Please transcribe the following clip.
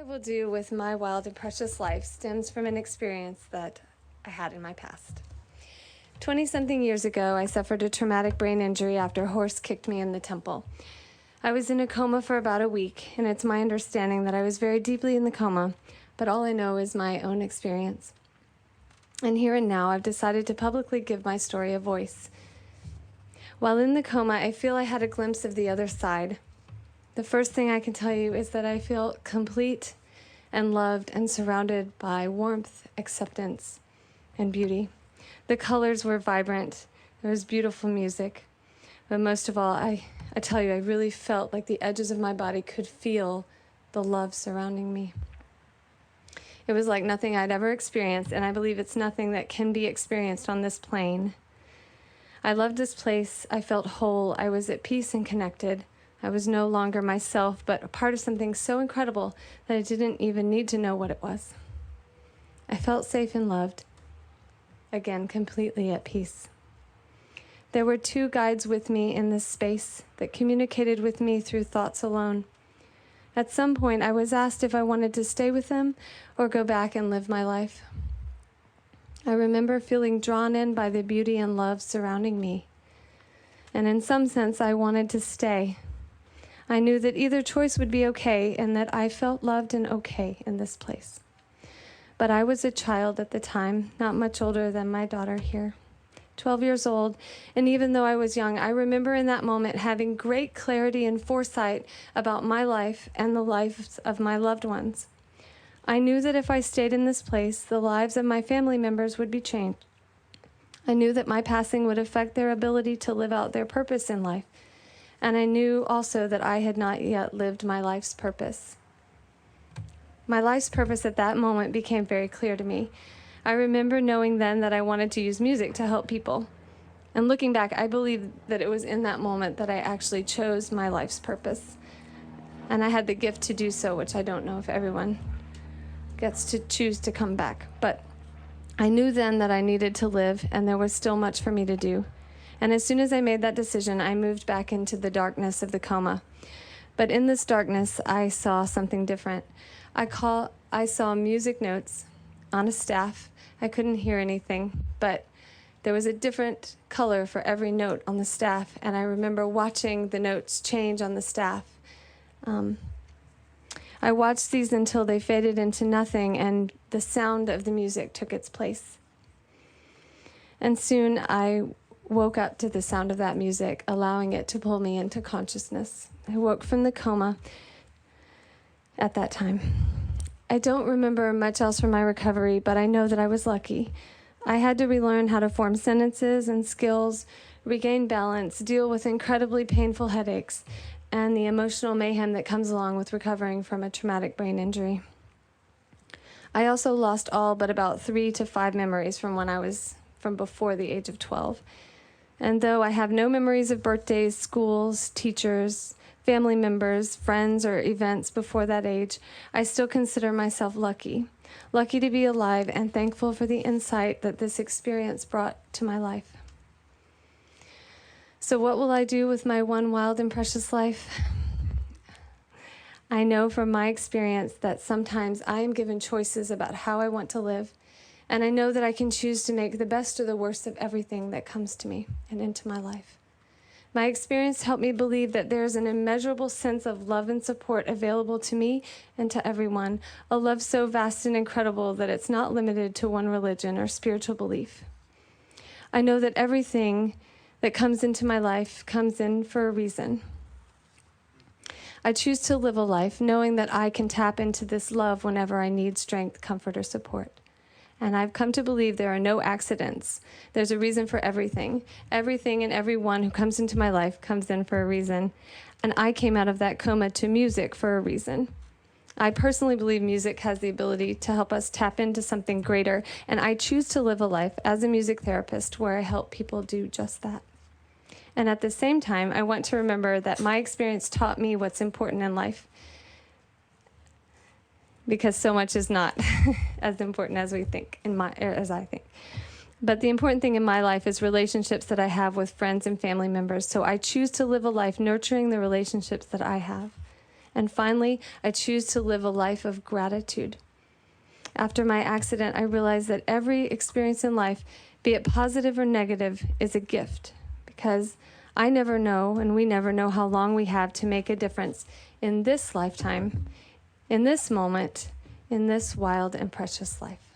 will do with my wild and precious life stems from an experience that I had in my past. 20-something years ago, I suffered a traumatic brain injury after a horse kicked me in the temple. I was in a coma for about a week, and it's my understanding that I was very deeply in the coma, but all I know is my own experience. And here and now, I've decided to publicly give my story a voice. While in the coma, I feel I had a glimpse of the other side. The first thing I can tell you is that I feel complete and loved and surrounded by warmth, acceptance, and beauty. The colors were vibrant. There was beautiful music. But most of all, I tell you, I really felt like the edges of my body could feel the love surrounding me. It was like nothing I'd ever experienced, and I believe it's nothing that can be experienced on this plane. I loved this place. I felt whole. I was at peace and connected. I was no longer myself, but a part of something so incredible that I didn't even need to know what it was. I felt safe and loved. Again, completely at peace. There were two guides with me in this space that communicated with me through thoughts alone. At some point, I was asked if I wanted to stay with them or go back and live my life. I remember feeling drawn in by the beauty and love surrounding me. And in some sense, I wanted to stay. I knew that either choice would be okay and that I felt loved and okay in this place. But I was a child at the time, not much older than my daughter here, 12 years old, and even though I was young, I remember in that moment having great clarity and foresight about my life and the lives of my loved ones. I knew that if I stayed in this place, the lives of my family members would be changed. I knew that my passing would affect their ability to live out their purpose in life, and I knew also that I had not yet lived my life's purpose. My life's purpose at that moment became very clear to me. I remember knowing then that I wanted to use music to help people. And looking back, I believe that it was in that moment that I actually chose my life's purpose. And I had the gift to do so, which I don't know if everyone gets to choose to come back. But I knew then that I needed to live, and there was still much for me to do. And as soon as I made that decision, I moved back into the darkness of the coma. But in this darkness, I saw something different. I saw music notes on a staff. I couldn't hear anything, but there was a different color for every note on the staff, and I remember watching the notes change on the staff. I watched these until they faded into nothing, and the sound of the music took its place. And soon I woke up to the sound of that music, allowing it to pull me into consciousness. I woke from the coma at that time. I don't remember much else from my recovery, but I know that I was lucky. I had to relearn how to form sentences and skills, regain balance, deal with incredibly painful headaches, and the emotional mayhem that comes along with recovering from a traumatic brain injury. I also lost all but about 3 to 5 memories from before the age of 12. And though I have no memories of birthdays, schools, teachers, family members, friends, or events before that age, I still consider myself lucky. Lucky to be alive and thankful for the insight that this experience brought to my life. So what will I do with my one wild and precious life? I know from my experience that sometimes I am given choices about how I want to live, and I know that I can choose to make the best or the worst of everything that comes to me and into my life. My experience helped me believe that there is an immeasurable sense of love and support available to me and to everyone, a love so vast and incredible that it's not limited to one religion or spiritual belief. I know that everything that comes into my life comes in for a reason. I choose to live a life knowing that I can tap into this love whenever I need strength, comfort, or support. And I've come to believe there are no accidents. There's a reason for everything. Everything and everyone who comes into my life comes in for a reason. And I came out of that coma to music for a reason. I personally believe music has the ability to help us tap into something greater, and I choose to live a life as a music therapist where I help people do just that. And at the same time, I want to remember that my experience taught me what's important in life, because so much is not as important as we think, as I think. But the important thing in my life is relationships that I have with friends and family members. So I choose to live a life nurturing the relationships that I have And finally, I choose to live a life of gratitude. After my accident, I realized that every experience in life, be it positive or negative, is a gift, because I never know, and we never know how long we have to make a difference in this lifetime, in this moment, in this wild and precious life.